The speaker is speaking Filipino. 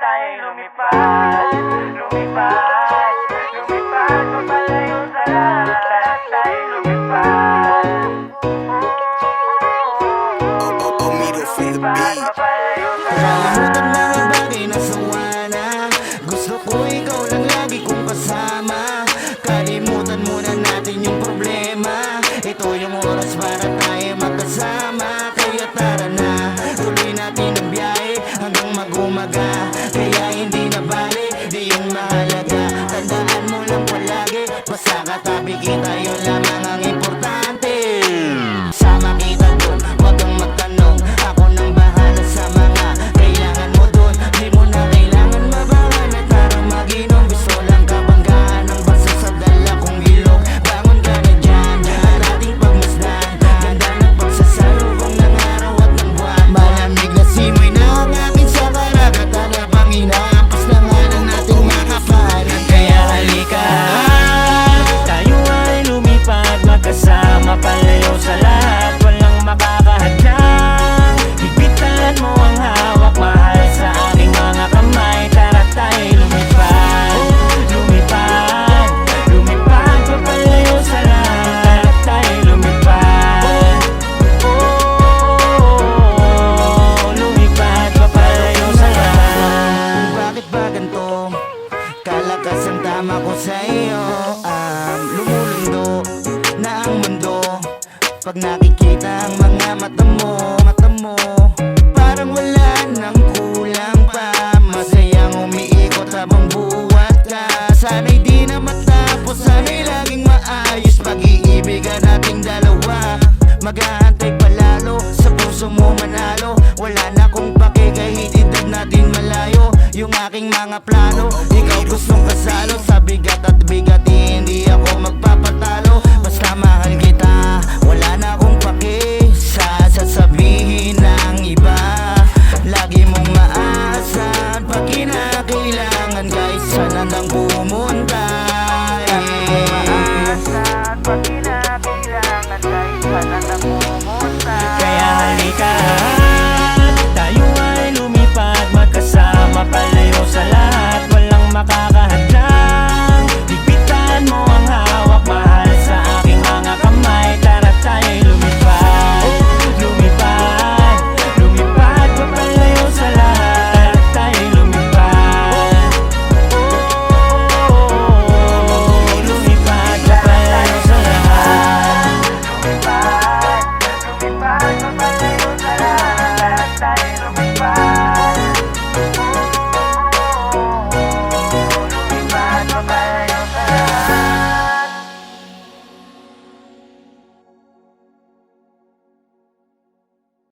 tayo lumipad, lumipad, lumipad, papalayo sa lahat. Para tayo lumipad, lumipad, papalayo sa lahat. Kalimutan na ang bagay na sawa na. Gusto ko ikaw lang lagi kong kasama. Kalimutan muna natin yung problema. Ito yung oras para tayo magkasama. Kaya tara na, tuloy natin ang biyahe hanggang mag-umaga. Kaya hindi na bali, di yung mahalaga. Tandaan mo lang palagi, basta katabi kita, yun lamang ang importante. Sama kita dun, wag kang magtanong. Ako nang bahala sa mga kailangan mo dun. Di mo na kailangan mabangan at parang mag-inom. Gusto lang kabanggaan ng basa sa dala kong ilog. Bangon ka na dyan, at ating pagmasdan. Ganda ng pagsasalubong ng araw at ng buwan. Malamig na simoy na ang akin sa karagatan. Habang inaampas na nga na nating makapalan. Kaya halika, tayo ay lumipad magkasama, palayo sa lahat, walang makakahadlang. Higpitan mo ang hawak, mahal sa aking mga kamay. Tara tayo lumipad, lumipad, lumipad, papalayo sa lahat. Tara tayo lumipad, lumipad, papalayo sa lahat. Bakit ba ganito? Kalakas ang tama ko sa iyo. Lumulundo na ang mundo pag nakikita ang mga mata mo. Parang wala nang kulang pa. Masayang umiikot habang buhat ka. Sana'y di na matapos, sana'y laging maayos pag-iibigan nating dalawa. Mag-aantay palalo, sa puso mo manalo. Wala na kong pake kahit edad natin malayo. Yung aking mga plano, ikaw gustong kasalo. Sa bigat at bigat, hindi ako magpapatalo. Basta mahal